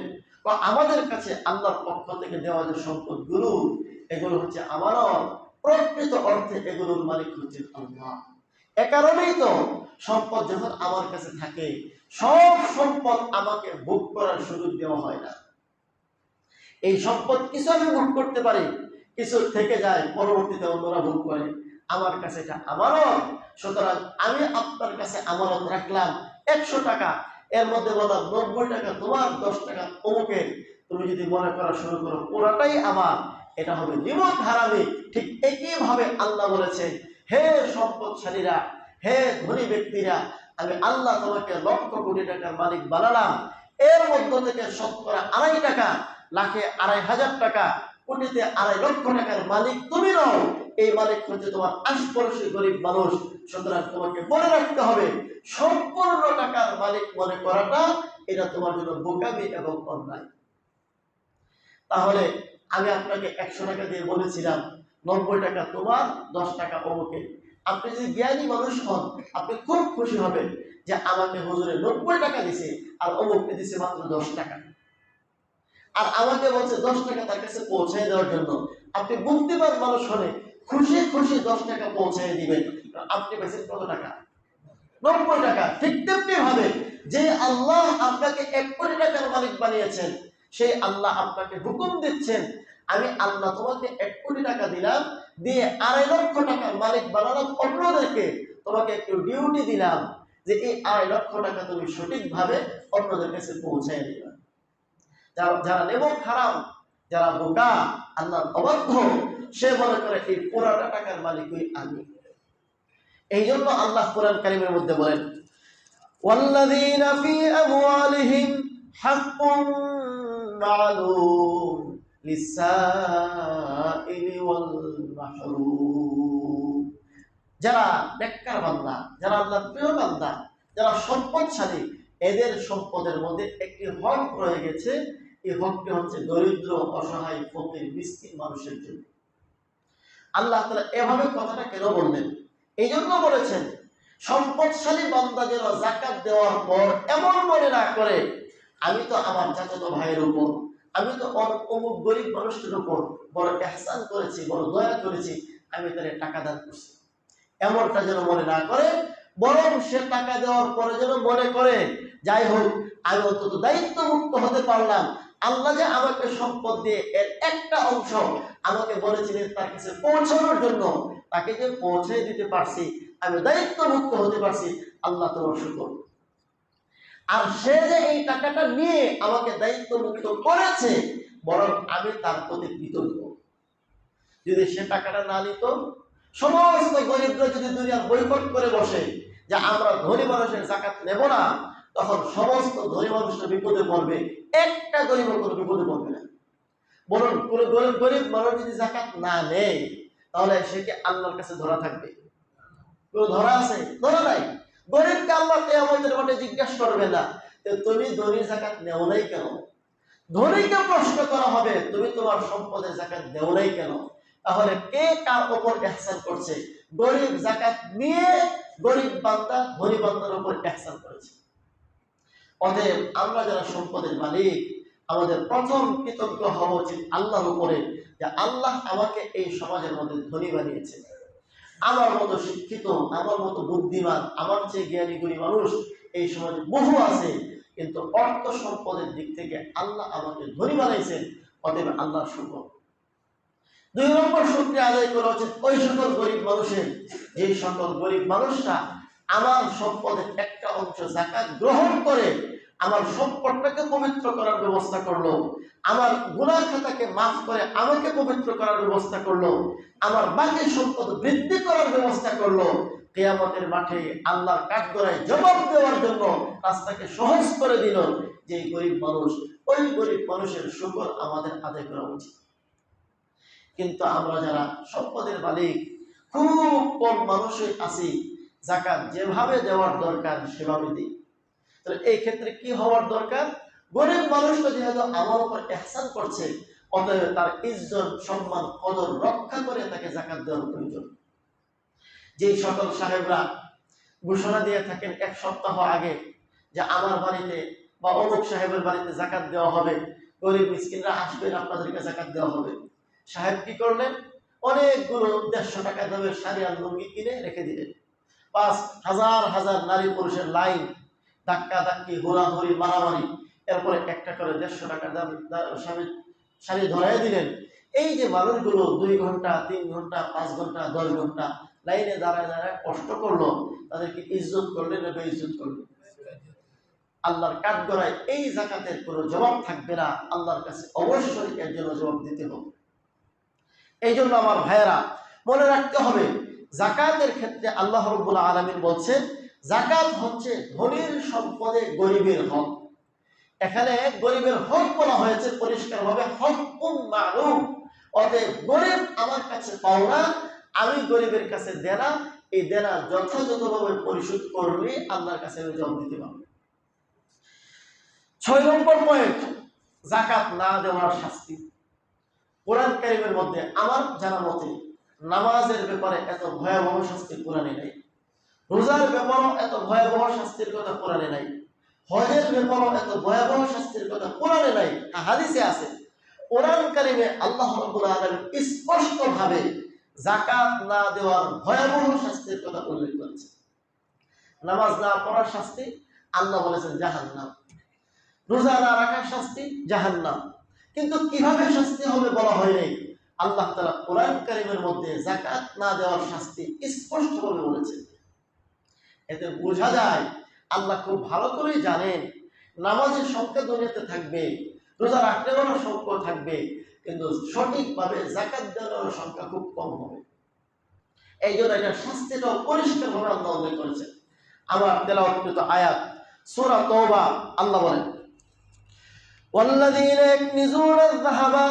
আমাদের কাছে আল্লাহর পক্ষ থেকে দেওয়া যে সম্পদগুলো, এগুলো হচ্ছে আমানত, প্রকৃত অর্থে এগুলোর মালিক হচ্ছে আল্লাহ। এ কারণেই তো সম্পদ যখন আমার কাছে থাকে, সব সম্পদ আমাকে ভোগ করার সুযোগ দেওয়া হয় না। এই সম্পদ কিছু আমি ভোগ করতে পারি, কিছু থেকে যায়, পরবর্তীতে অন্যরা ভোগ করে। আমার কাছে এটা আমানত। সুতরাং আমি আপনার কাছে আমানত রাখলাম 100 টাকা, এর মধ্যে বললাম 90 টাকা তোমার, 10 টাকা অমুকের। তুমি যদি মনে করা শুরু করো পুরাটাই আমার, এটা হবে নিমক হারামি। ঠিক একইভাবে আল্লাহ বলেছেন, হে সম্পদশালীরা, হে ধনী ব্যক্তিরা, আমি আল্লাহ তোমাকে লক্ষ কোটি টাকার মালিক বানালাম, এর মধ্য থেকে শতকরা 2.5 টাকা, লাখে 2.5 টাকা, কোটিতে 2.5 লক্ষ টাকার মালিক তুমি নও। এই মালিক হচ্ছে তোমার আশপাশে গরিব মানুষ। সুতরাং তোমাকে মনে রাখতে হবে, সম্পূর্ণ টাকার মালিক মনে করাটা এটা তোমার জন্য বোকামি এবং অন্যায়। তাহলে আমি আপনাকে 100 টাকা দিয়ে বলেছিলাম 90 টাকা তোমার, 10 টাকা অমুকের। আপনি যদি জ্ঞানী মানুষ হন, আপনি খুব খুশি হবেন যে আমাকে হুজুরে 90 টাকা দিছে আর অমুককে দিছে মাত্র 10 টাকা, আর আমাকে বলছে 10 টাকা তার কাছে পৌঁছায় দেওয়ার জন্য। আপনি বুদ্ধিমান মানুষ হলে খুশি খুশি 10 টাকা পৌঁছায় দিবেন। আপনি পেয়েছেন কত টাকা? 90 টাকা। ঠিক তেমনি ভাবে যে আল্লাহ আপনাকে 1 কোটি টাকার মালিক বানিয়েছেন, সেই আল্লাহ আপনাকে হুকুম দিচ্ছেন, আমি আল্লাহ তোমাকে 1 কোটি টাকা দিলাম, দিয়ে 2.5 লক্ষ টাকার মালিক বানালাম অন্যদেরকে, তোমাকে একটু ডিউটি দিলাম যে এই 2.5 লক্ষ টাকা তুমি সঠিকভাবে অন্যদের কাছে পৌঁছায় দিবা। যারা নেমক হারাম, যারা বোকা, আল্লাহর অবাধ্য, সে মনে করে এই পুরাটা টাকার মালিকই আমি। এই জন্য আল্লাহ কোরআন কারীমের মধ্যে বলেন, ওয়াল্লাযীনা ফী আমওয়ালিহিম হাক্কুন মা'লুম লিস-সাইলি ওয়াল মাহরুম। যারা নেককার বান্দা, যারা আল্লাহর প্রিয় বান্দা, যারা সম্পদশালী, এদের সম্পদের মধ্যে একটি হক রয়ে গেছে। এই হকটি হচ্ছে দরিদ্র, অসহায়, ফকির, মিসকিন মানুষের জন্য। আল্লাহ তাআলা এভাবে কথাটা কেন বললেন? এই জন্য বলেছেন সম্পদশালী বান্দা যেন যাকাত দেওয়ার পর এমন মনে না করে আমি তো আমার চাচাতো ভাইয়ের উপর, আমি তো অমুক গরিব মানুষটির উপর বড় ইহসান করেছি, বড় দয়া করেছি, আমি তারে টাকা দান করছি, এমনটা যেন মনে না করে। বরং সে টাকা দেওয়ার পরে যেন মনে করে, যাই হোক আমি অন্তত দায়িত্ব মুক্ত হতে পারলাম। আল্লাহ যে আমাকে সম্পদ দিয়ে এর একটা অংশ আমাকে বলেছিলেন তার কাছে পৌঁছানোর জন্য, তাকে যে পৌঁছে দিতে পারছি, আমি দায়িত্ব মুক্ত হতে পারছি, আল্লাহ তোমার শুকর। আর সে যে এই টাকাটা নিয়ে আমাকে দায়িত্ব মুক্ত করেছে, বরং আমি তার প্রতি কৃতজ্ঞ। যদি সে টাকাটা না নিত, সমস্ত গরিবরা যদি দুনিয়া বয়কট করে বসে যে আমরা ধনী মানুষের যাকাত নেব না, তখন সমস্ত ধনী মানুষরা বিপদে পড়বে, একটা গরিব কোনো বিপদে পড়বে না। বরং কোন গরিব মানুষ যদি যাকাত না নেয়, তাহলে সে কি আল্লাহর কাছে ধরা থাকবে? কেউ ধরা আছে? ধরা নাই। গরিবকে আল্লাহ কিয়ামতের মাঠে জিজ্ঞাসা করবে না যে তুমি ধনীর যাকাত নেও নাই কেন। ধনীকে প্রশ্ন করা হবে তুমি তোমার সম্পদের যাকাত দেও নাই কেন। তাহলে কে কার উপর ইহসান করছে? গরিব যাকাত নিয়ে গরিব বান্দা ধনী বান্দার উপর ইহসান করেছে। অতএব আমরা যারা সম্পদের মালিক, আমাদের প্রথম কৃতজ্ঞ হওয়া উচিত আল্লাহর উপরে, যে আল্লাহ আমাকে এই সমাজের মধ্যে ধনী বানিয়েছে। আমার মতো শিক্ষিত, আমার মতো বুদ্ধিমান, আমার চেয়ে জ্ঞানী গুণী মানুষ এই সমাজে বহু আছে, কিন্তু অর্থ সম্পদের দিক থেকে আল্লাহ আমাকে ধনী বানাইছেন। অতএব আল্লাহর শুকর। 2 নম্বর শুকরিয়া আদায় করা উচিত ওই সকল গরিব মানুষের, যে সকল গরিব মানুষরা আমার সম্পদের একটা অংশ যাকাত গ্রহণ করে আমার সম্পদটাকে পবিত্র করার ব্যবস্থা করলো, আমার গুনাহ খাতাকে মাফ করে আমাকে পবিত্র করার ব্যবস্থা করলো, আমার বাকি সম্পদ বৃদ্ধি করার ব্যবস্থা করলো। কিয়ামতের মাঠে আল্লাহর কাঠগড়ায় জবাব দেওয়ার জন্য রাস্তাকে সহজ করে দিল। যে গরিব মানুষ, ওই গরিব মানুষের শুকর আমাদের আদায় করা উচিত। কিন্তু আমরা যারা সম্পদের মালিক, খুব কম মানুষই আছি যাকাত যেভাবে দেওয়ার দরকার সেভাবে দিই। তো এই ক্ষেত্রে কি হওয়ার দরকার? গরিব মানুষটা যেহেতু আমার উপর ইহসান করছে, অতএব তার ইজ্জত, সম্মান, কদর রক্ষা করে তাকে যাকাত দেওয়ার প্রয়োজন। যেই সকল সাহেবরা ঘোষণা দিয়ে থাকেন 1 সপ্তাহ আগে যে আমার বাড়িতে বা অমুক সাহেবের বাড়িতে যাকাত দেওয়া হবে, গরিব মিসকিনরা আসবেন, আপনাদেরকে যাকাত দেওয়া হবে। সাহেব কি করলেন? অনেকগুলো 150 টাকা দামের শাড়ি আর লুঙ্গি কিনে রেখে দিলেন। 5,000 নারী পুরুষের লাইন, ধাক্কা ধাক্কি, হুড়াহুড়ি, মারামারি, এরপরে একটা করে 150 টাকা দাম শাড়ি ধরাই দিলেন। এই যে মানুষগুলো 2 ঘন্টা, 3 ঘন্টা, 5 ঘন্টা, 10 ঘন্টা লাইনে দাঁড়ায় দাঁড়ায় কষ্ট করলো, তাদেরকে ইজ্জত করলেন না বেইজ্জত করলেন? আল্লাহর কাঠগড়ায় এই যাকাতের কোনো জবাব থাকবে না। আল্লাহর কাছে অবশ্যই এর জন্য জবাব দিতে হবে। এই জন্য আমার ভাইয়েরা মনে রাখতে হবে, যাকাতের ক্ষেত্রে আল্লাহ রাব্বুল আলামিন বলছেন যাকাত হচ্ছে ধনীর সম্পদে গরিবের হক। এখানে গরিবের হক বলা হয়েছে পরিষ্কারভাবে, হকুম মালুম। অতএব গরিব আমার কাছে পাওনা, আমি গরিবের কাছে দেনা, এই দেনা যথাযথভাবে পরিশোধ করলে আল্লাহর কাছে আমি জবাব দিতে পারবো। 6 নম্বর পয়েন্ট, যাকাত না দেওয়ার শাস্তি। কোরআন কারীমের মধ্যে আমার জানা মতে নামাজের ব্যাপারে এত ভয়াবহ শাস্তি কোরআনে নেই। রোজার ব্যাপারও এত ভয়াবহ শাস্তির কথা কোরআনে নাই, হজের ব্যাপারও এত ভয়াবহ শাস্তির কথা কোরআনে নাই, হাদিসে আছে। কোরআন কারিমে আল্লাহ রাব্বুল আলামিন স্পষ্টভাবে যাকাত না দেওয়ার ভয়াবহ শাস্তির কথা উল্লেখ করেছে। নামাজ না পড়ার শাস্তি আল্লাহ বলেছেন জাহান্নাম, রোজা না রাখার শাস্তি জাহান্নাম। কিন্তু কিভাবে শাস্তি হবে বলা হয় নাই। আল্লাহ তাআলা কোরআন কারিমের মধ্যে যাকাত না দেওয়ার শাস্তি স্পষ্টভাবে বলেছেন। এতে বোঝা যায় আল্লাহ খুব ভালো করেই জানেন নামাজের সংখ্যা দুনিয়াতে থাকবে, রোজা রাখতে পারার সংখ্যা থাকবে, কিন্তু সঠিকভাবে যাকাত দেওয়ার সংখ্যা খুব কম হবে। এই জন্য এটা শাস্তিটা পরিষ্কারভাবে আল্লাহ উল্লেখ করেছেন। আমার তেলাওয়াতকৃত আয়াত সূরা তাওবা, আল্লাহ বলেন ওয়াল্লাযীনা ইয়াকনিজুনা আয-যাহাবা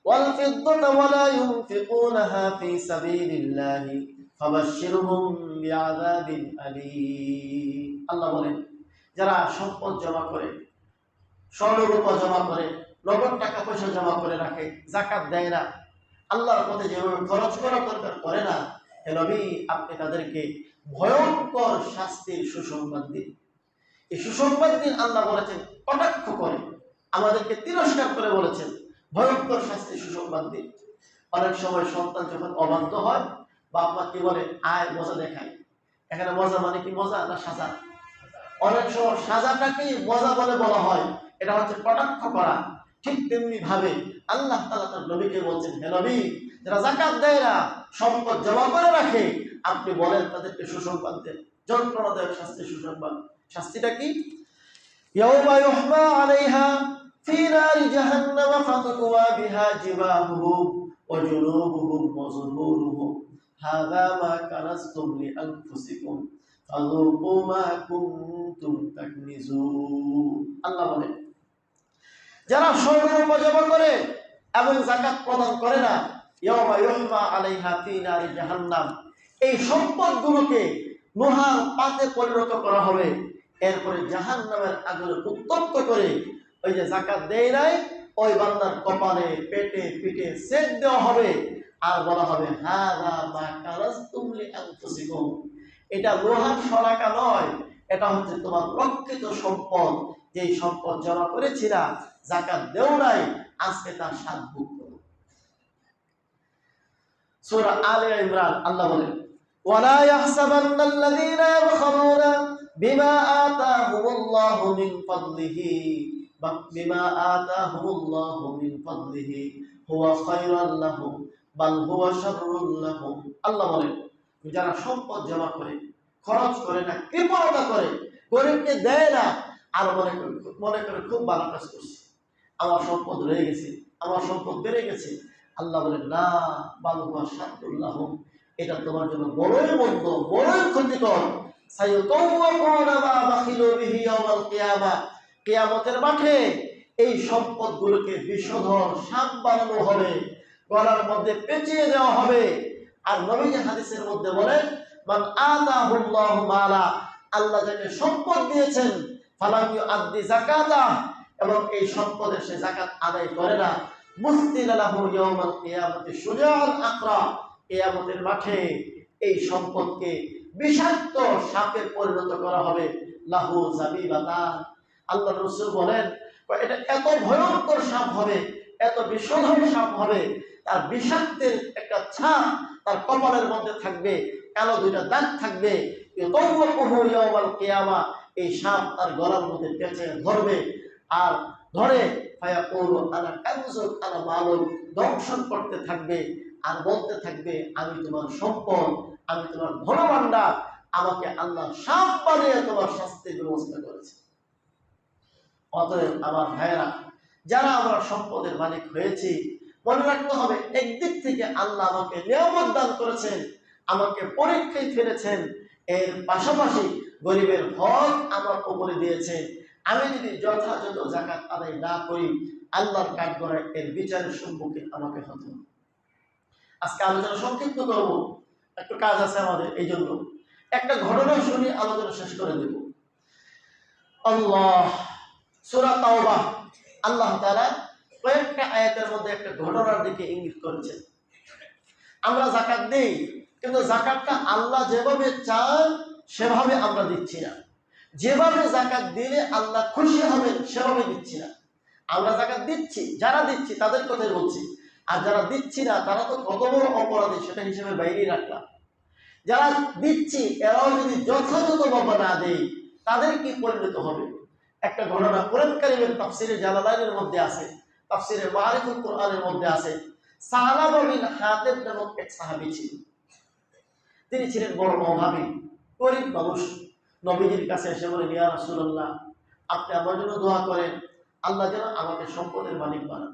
ওয়াল ফিদ্দাতা ওয়া লা ইউনফিকুনাহা ফী সাবিলিল্লাহি ফাবাশশিরহুম বিআযাবিন আলীম। আল্লাহ বলেন যারা সম্পদ জমা করে, স্বর্ণরূপা জমা করে, নগদ টাকা পয়সা জমা করে রাখে, যাকাত দেয় না, আল্লাহর পথে যেভাবে খরচ করা দরকার করে না, হে নবী আপনি তাদেরকে ভয়ঙ্কর শাস্তির সুসংবাদ দিন। এই সুসংবাদ দিন আল্লাহ বলেছেন কটাক্ষ করে, আমাদেরকে তিরস্কার করে বলেছেন ভয়ঙ্কর শাস্তির সুসংবাদ দিন। অনেক সময় সন্তান যখন অবাধ্য হয়, বাপ মা কি বলে আয় মজা দেখায়। এখানে মজা মানে কি মজা না সাজা? অনেক সময় সাজাটাকেই মজা বলে বলা হয়, এটা হচ্ছে কটাক্ষ করা। ঠিক তেমনি ভাবে আল্লাহ তাআলা তার নবীকে বলছেন, হে নবী যারা যাকাত দেয় না, সম্পদ জমা করে রাখে, আপনি বলেন তাদেরকে সুসংবাদ দেন, যন্ত্রণাদায়ক শাস্তির সুসংবাদ। শাস্তিটা কি? ইয়াউমা ইউহমা আলাইহা ফি নারি জাহান্নাম ফাতুকওয়া বিহা জিবাহুহুম ওয়া জুনুবুহুম ওয়া যুহুরুহুম হাযা মা কানাজতুম লিআনফুসিকুম ফাযুকু মা কুনতুম তাকনিজুন। আল্লাহ বলেন যারা স্বর্ণরূপা জমা করে এবং যাকাত প্রদান করে না, ইয়াউমা ইউহমা আলাইহা ফি নারি জাহান্নাম, এই সম্পদগুলোকে লোহার পাতে পরিণত করা হবে, এরপরে জাহান্নামের আগুনে উত্তপ্ত করে ওই যে যাকাত দেয় নাই ওই বান্দার কপালে, পেটে, পিঠে সেক দেওয়া হবে, আর বলা হবে হাযা মা কানাজতুম লিআনফুসিকুম, এটা লোহার শলাকা নয়, এটা হচ্ছে তোমার রক্ষিত সম্পদ, যেই সম্পদ জমা করেছিলা, যাকাত দেও নাই, আজকে তার স্বাদ ভোগ করো। সূরা আলে ইমরান আল্লাহ বলেন ওয়ালা ইয়াহসাবান্নাল্লাযীনা ইয়াবখালুনা বিমা আতাহুমুল্লাহু মিন ফাদলিহি বিমা আতাহুমুল্লাহু মিন ফাদলিহি হুয়া খায়রাল লাহুম বাল হুয়া শাররুল লাহুম। আল্লাহ বলেন যারা সম্পদ জমা করে, খরচ করে না, কৃপণতা করে, গরিবকে দেয় না, আর মনে করে খুব ভালো কাজ করছে, আমার সম্পদ রয়ে গেছে, আমার সম্পদ বেড়ে গেছে। আল্লাহ বলেন না, বাল হুয়া শাররুল লাহুম, এটা তোমার জন্য বড়ই মন্দ, বড়ই ক্ষতিকর। সাইয়ুতাওয়াফানা মা বাখিলু বিহি ইয়াওমাল কিয়ামাহ, কিয়ামতের মাঠে এই সম্পদগুলোকে বিষধর সাপ বানানো হবে, গলার মধ্যে পেঁচিয়ে দেওয়া হবে। আর নবীজি হাদিসের মধ্যে বলেন মান আতাহুল্লাহু মালা, আল্লাহ যাকে সম্পদ দিয়েছেন, ফালাম ইউআদ্দি যাকাতা, এবং এই সম্পদের সে যাকাত আদায় করে না, মুসতিলা লাহু ইয়াওমাল কিয়ামাতি শুজাআল আকরা, কিয়ামতের মাঠে এই সম্পদকে বিষাক্ত সাপে পরিণত করা হবে। লাহু জাবিবাতান, আল্লাহ রাসূল বলেন এটা এত ভয়ঙ্কর সাপ হবে, এত বিষধর সাপ হবে, তার বিষাক্তের একটা ছাপ তার কপালের মধ্যে থাকবে, কালো দুইটা দাগ থাকবে। এই সাপ তার গলার মধ্যে পেঁচে ধরবে, আর ধরে দংশন করতে থাকবে, আর বলতে থাকবে আমি তোমার সম্পদ, আমি তোমার ধনভাণ্ডার, আমাকে আল্লাহ সাপ বানিয়ে তোমার শাস্তির ব্যবস্থা করেছে। অতএব আমার ভাইয়েরা, যারা আমরা সম্পদের মালিক হয়েছি, মনে রাখতে হবে একদিক থেকে আল্লাহ আমাকে নিয়ামত দান করেছেন, আমাকে পরীক্ষায় ফেলেছেন, এর পাশাপাশি গরিবের হক আমার উপরে দিয়েছেন। আমি যদি যথাযথ যাকাত আদায় না করি, আল্লাহর কাঠগড়ায় এর বিচারের সম্মুখীন আমাকে হতে হবে। আজকে আলোচনা সংক্ষিপ্ত করব, একটু কাজ আছে আমাদের, এই জন্য একটা ঘটনা শুনি আলোচনা শেষ করে দেব। আল্লাহ সূরা তাওবা, আল্লাহ তাআলা কয়েকটা আয়াতের মধ্যে একটা ঘটনার দিকে ইঙ্গিত করেছেন। আমরা যাকাত দেই, কিন্তু যাকাতটা আল্লাহ যেভাবে চান সেভাবে আমরা দিচ্ছি না। যেভাবে জাকাত দিলে আল্লাহ খুশি হবেন সেভাবে দিচ্ছি না। আমরা জাকাত দিচ্ছি, যারা দিচ্ছি তাদের কথাই বলছি, আর যারা দিচ্ছি না তারা তো কত বড় অপরাধী সেটা হিসেবে বাইরেই রাখলাম। যারা দিচ্ছি এরাও যদি যথাযথভাবে না দেয় তাদের কি পরিণত হবে? একটা ঘটনা কোরআন কারীমের তাফসিরে জালালাইনের মধ্যে আছে, তাফসিরে মারিফুল কোরআনের মধ্যে আছে। সালাবা বিন হাতিব নামক এক সাহাবী ছিলেন। তিনি ছিলেন বড় অভাবী, গরিব মানুষ। নবীজির কাছে এসে বলেন, ইয়া রাসূলুল্লাহ, আপনি আমার জন্য দোয়া করেন, আল্লাহ যেন আমাকে সম্পদের মালিক বানান।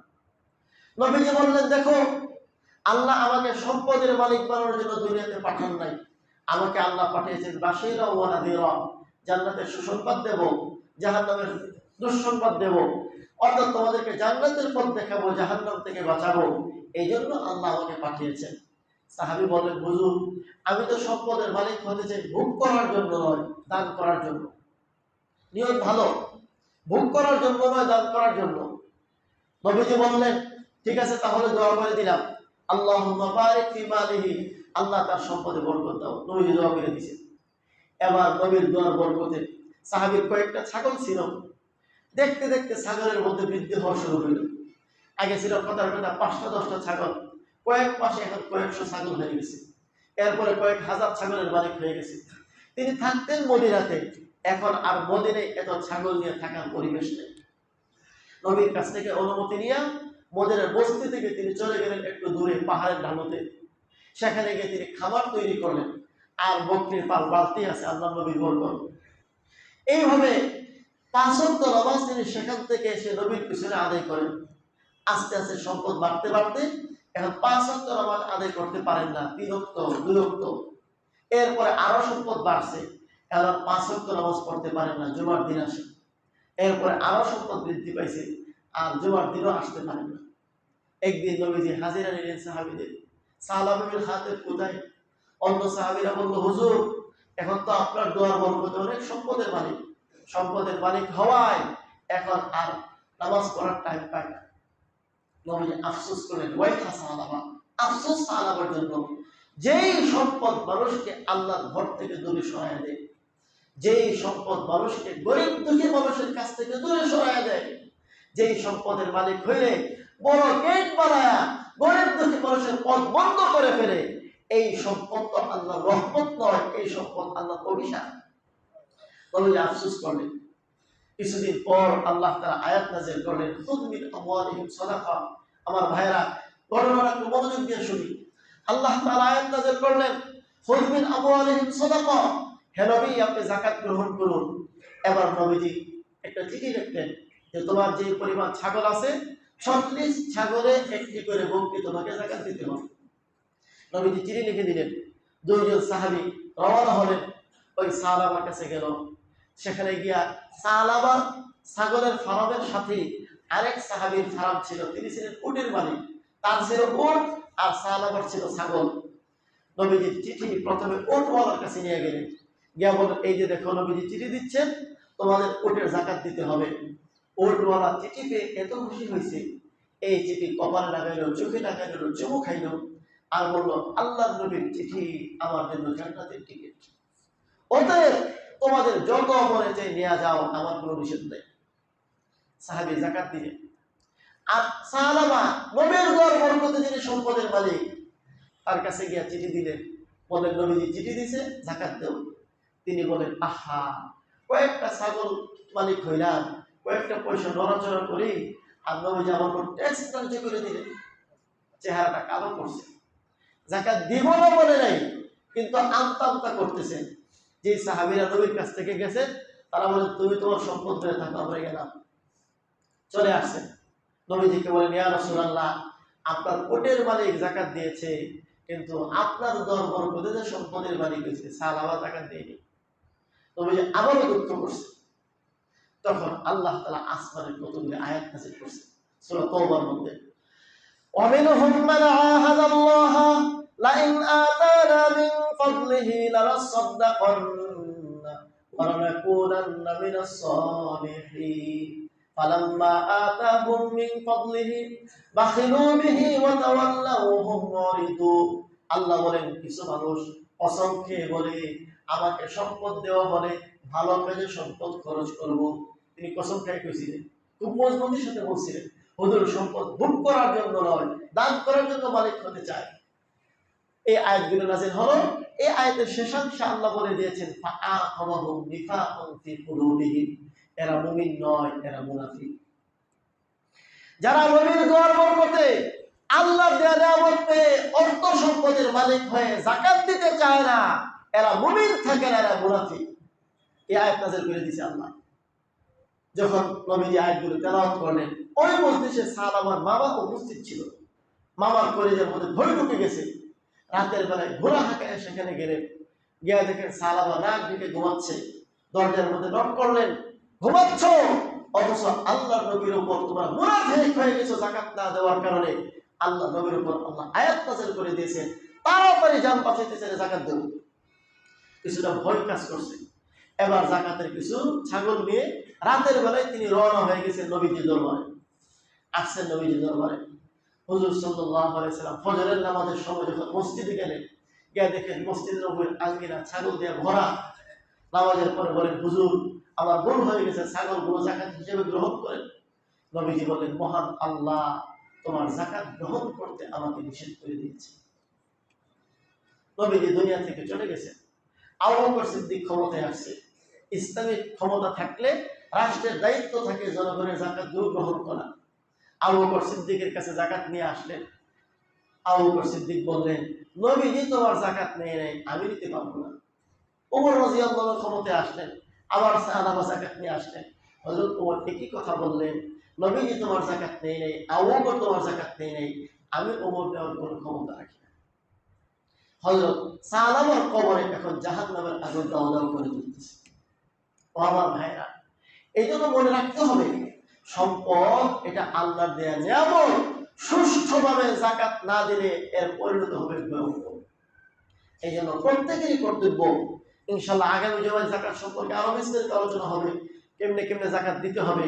নবীজি বললেন, দেখো, আল্লাহ আমাকে সম্পদের মালিক বানানোর জন্য দুনিয়াতে পাঠান নাই। আমাকে আল্লাহ পাঠিয়েছেন বাশীরা ওয়া নাযীরা, জান্নাতের সুসংবাদ দেব, জাহান্নামের দুঃসংবাদ দেব। অর্থাৎ তোমাদেরকে জান্নাতের পথ দেখাবো, জাহান্নাম থেকে বাঁচাবো। এই জন্য আল্লাহ আমাকে পাঠিয়েছেন। সাহাবী বললেন, হুজুর, আমি তো সম্পদের মালিক হতে চাই ভোগ করার জন্য নয়, দান করার জন্য। নিয়ত ভালো, ভোগ করার জন্য নয়, দান করার জন্য। নবীজি বললেন, ঠিক আছে, তাহলে দোয়া করে দিলাম, আল্লাহুম্মা বারিক ফি মালিহি, আল্লাহ তার সম্পদে বরকত দাও। নবীজি দোয়া করে দিয়েছেন। এবার নবীর দোয়ার বরকতে সাহাবীর কয়েকটা ছাগল ছিল। দেখতে দেখতে ছাগলের মধ্যে বৃদ্ধি হওয়া শুরু হইল। আগে ছিল কথার কথা 5টা 10টা ছাগল, কয়েক মাসে এখন কয়েকশো ছাগল হয়ে গেছে। এরপরে কয়েক হাজার ছাগলের মালিক হয়ে গেছে। তিনি থাকতেন মদিনাতে, এখন আর মদিনায় এত ছাগল নিয়ে থাকার পরিবেশ নেই। নবীর কাছ থেকে অনুমতি নিয়ে মদিনার বস্তি থেকে তিনি চলে গেলেন একটু দূরে পাহাড়ের ঢালুতে। সেখানে গিয়ে তিনি খাবার তৈরি করলেন, আর বকরির পাল বালতি আছে, আল্লাহ নবী বললেন। এইভাবে 5 ওয়াক্ত নামাজ তিনি সেখান থেকে এসে নবীর পিছনে আদায় করেন। আস্তে আস্তে সম্পদ বাড়তে বাড়তে এখন 5 ওয়াক্ত নামাজ আদায় করতে পারেন না, 3 ওয়াক্ত 2 ওয়াক্ত। এরপরে আরো সম্পদ বাড়ছে, এখন 5 ওয়াক্ত নামাজ পড়তে পারেন না, জুমার দিন আসে। এরপরে আরো সম্পদ বৃদ্ধি পাইছে, আর জুমার দিনও আসতে পারেন না। একদিন নবীজি হাজিরা নিলেন সাহাবীদের। সালাবা বিন হাতিব কোথায়? অন্য সাহাবীরা বলল, হুজুর, এখন তো আপনার দোয়ার বরকতে অনেক সম্পদের মালিক, সম্পদের মালিক হওয়ায় এখন আর নামাজ পড়ার টাইম পায় না। নবীজি আফসোস করলেন, ওয়াইহা সালাবা, আফসোস সালাবার জন্য। যেই সম্পদ মানুষকে আল্লাহর ঘর থেকে দূরে সরায় দেয়, যেই সম্পদ মানুষকে গরিব দুঃখী মানুষের কাছ থেকে দূরে সরায় দেয়, যেই সম্পদের মালিক হইলে বড় গেট বানায়া গরিব দুঃখী মানুষের পথ বন্ধ করে ফেলে, এই সম্পদ তো আল্লাহর রহমত নয়, এই সম্পদ আল্লাহর অভিশাপ। নবীজি আফসোস করলেন। কিছুদিন পর আল্লাহ তাআলা আয়াত নাযিল করলেন, খুয মিন আমওয়ালিহিম সাদাকা। আমার ভাইরা, ঘটনাটা একটু মনোযোগ দিয়ে শুনি। আল্লাহ তাআলা আয়াত নাযিল করলেন, খুয মিন আমওয়ালিহিম সাদাকা, হে নবী, আপনি যাকাত গ্রহণ করুন। এবার নবীজি একটা চিঠি লিখলেন যে তোমার যে পরিমাণ ছাগল আছে, 36 ছাগলে একটি করে বকরি তোমাকে যাকাত দিতে হবে। নবীজি চিঠি লিখে দিলেন। 2 জন সাহাবী রওনা হলেন, ওই সালাবার কাছে গেল। সেখানে গিয়া সালাবা ছাগলের ফার্মের সাথে আরেক সাহাবীর ফার্ম ছিল, তিনি ছিলেন উটের মালিক, তার ছিল উট আর সালাবার ছিল ছাগল। নবীজি চিঠি প্রথমে উটওয়ালার কাছে নিয়ে গেলেন, গিয়া বলেন, এই যে দেখো, নবীজি চিঠি দিচ্ছেন, তোমাদের উটের যাকাত দিতে হবে। উটওয়ালা চিঠি পেয়ে এত খুশি হয়েছে, এই চিঠি কপালে লাগাইলো, চোখে লাগাইলো, চুমু খাইলো, আর বললো, আল্লাহর নবীর চিঠি আমার জন্য জান্নাতের টিকিট। অতএব তোমাদের যত মনে চাই নিয়ে যাও, আমার কোনো নিষেধ নেই। সাহাবী যাকাত দিলেন। আর সালামা নবীর দোয়ার বরকতে যিনি সম্পদের মালিক, তার কাছে গিয়া চিঠি দিলেন, বলেন, নবীজি চিঠি দিছে, যাকাত দাও। তিনি বলেন, আহা, কয়েকটা ছাগল মালিক হইলাম, কয়েকটা পয়সা নড়াচড়া করি, আর নবীজি আমার উপর ট্যাক্স ধার্য করে দিলেন। চেহারাটা কালো করছে, যাকাত দিব না বলে নাই, কিন্তু আমতা আমতা করতেছেন। যে সাহাবীরা নবীর কাছ থেকে গেছেন, তারা বলেন, তুমি তোমার সম্পদ ধরে থাকো, আমরা গেলাম। চলে আসছেন, নবীজিকে বলেন, ইয়া রাসূলুল্লাহ, আপনার উটের মালিক যাকাত দিয়েছে, কিন্তু আপনার দর বরকতে যে সম্পদের মালিক হয়েছে, সালাবা যাকাত দেয়নি। নবীজি আবারও দুঃখ করছে। তখন আল্লাহ তাআলা আসমানের কতগুলি আয়াত নাযিল করছেন সূরা তাওবার মধ্যে, ومنهم من عاهد الله لئن آتانا من فضله لنصدقن ولنكونن من الصالحين فلما آتاهم من فضله بخلوا به وتولوا وهم معرضون। আল্লাহ বলেন, কিছু মানুষ কসম খেয়ে বলে, আমাকে সম্পদ দেওয়া হলে ভালো কাজে সম্পদ খরচ করব। তিনি কসম খাই কইছিলেন, খুব মজবুতির সাথে বলছিলেন, হুজুর সম্পদ ভোগ করার জন্য নয়, দান করার জন্য মালিক হতে চায়। এই আয়াতগুলো নাযিল হলো। এই আয়াতের শেষাংশে আল্লাহ বলে দিয়েছেন, ফাআখাবাহুম নিফাকান ফি কুলুবিহিম, এরা মুমিন নয়, এরা মুনাফিক। যারা নবীর দোয়ার বরকতে আল্লাহর দেয়া নিয়ামত পেয়ে অর্থ সম্পদের মালিক হয়ে যাকাত দিতে চায় না, এরা মুমিন থাকে না, এরা মুনাফিক। এই আয়াত নাযিল করে দিয়েছে আল্লাহ। যখন নবী আয়াতগুলো তেলাওয়াত করলেন, ওই মজলিসে সাহাবার মামা উপস্থিত ছিল। মামার কলিজার মধ্যে ভয় ঢুকে গেছে। রাতের বেলায় ঘোড়া হাঁকায় সেখানে গেলেন, গিয়ে দেখেন সাহাবা নাক ঢেকে ঘুমাচ্ছে। দরজার মধ্যে নক করলেন, ঘুমাচ্ছ, অথচ আল্লাহর নবীর উপর তোমরা মুনাফিক হয়ে গেছো যাকাত না দেওয়ার কারণে। আল্লাহ নবীর উপর আল্লাহ আয়াত নাযিল করে দিয়েছেন, তাড়াতাড়ি জান বাঁচাইতে চাইলে যাকাত দেব। কিছুটা ভয় কাজ করছে। এবার যাকাতের কিছু ছাগল নিয়ে রাতের বেলায় তিনি রওনা হয়ে গেছেন নবীজির দরবারে। আসছেন নবীজির দরবারে। হুজুর সাল্লাল্লাহু আলাইহি সাল্লাম ফজরের নামাজের সময় যখন মসজিদে গেলেন, গিয়ে দেখেন মসজিদের উপর আঙ্গিনা ছাগল দিয়ে ভরা। নামাজের পরে বলেন, হুজুর আমার ভুল হয়ে গেছে, ছাগলগুলো যাকাত হিসেবে গ্রহণ করেন। নবীজি বললেন, মহান আল্লাহ তোমার যাকাত গ্রহণ করতে আমাকে নিষেধ করে দিয়েছে। নবীজি দুনিয়া থেকে চলে গেছেন। আবু বকর সিদ্দিক ক্ষমতায় আসছে। ইসলামিক ক্ষমতা থাকলে রাষ্ট্রের দায়িত্ব থাকে জনগণের যাকাত গ্রহণ করা। আবু বকর সিদ্দিকের কাছে যাকাত নিয়ে আসলেন। আবু বকর সিদ্দিক বললেন, নবীজি তোমার যাকাত নেয় নাই, আমি নিতে পারবো না। ওমর রাদিয়াল্লাহু আনহু ক্ষমতায় আসলেন, আবার সাহাবা যাকাত নিয়ে আসলেন। হযরত ওমর একই কথা বললেন, নবীজি তোমার যাকাত নেয় নাই, আবু বকর তোমার যাকাত নেয় নাই, আমি ওমর নেওয়ার কোনো ক্ষমতা রাখি না। হযরত সালামার কবরে এখন জাহান্নামের আগুন দাও দাও করে জ্বলতেছে। ও আমার ভাইরা, এই জন্য মনে রাখতে হবে, সম্পদ এটা আল্লাহর দেয়া নিয়ামত। সুষ্ঠুভাবে যাকাত না দিলে এর পরিণত হবে ভয়ঙ্কর। এই জন্য প্রত্যেকেরই কর্তব্য, ইনশাআল্লাহ আগামী জমায় যাকাত সম্পর্কে আরো বিস্তারিত আলোচনা হবে, কেমনে কেমনে যাকাত দিতে হবে।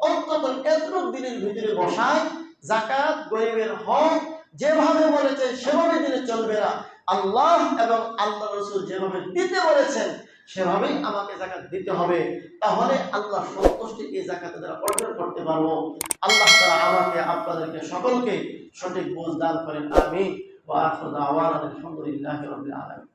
অন্তত এতটুকু দিনের ভিতরে বসায় যাকাত গরিবের হক যেভাবে বলেছে সেভাবে দিলে চলবে না। আল্লাহ এবং আল্লাহ রাসূল যেভাবে দিতে বলেছেন সেভাবেই আমাকে যাকাত দিতে হবে। তাহলে আল্লাহ সন্তুষ্টি এই যাকাতের দ্বারা অর্জন করতে পারবো। আল্লাহ তাআলা আমাকে আপনাদেরকে সকলকে সঠিক বুঝ দান করেন। আমিন। ওয়া আখিরু দাওয়ানা আলহামদুলিল্লাহি রাব্বিল আলামিন।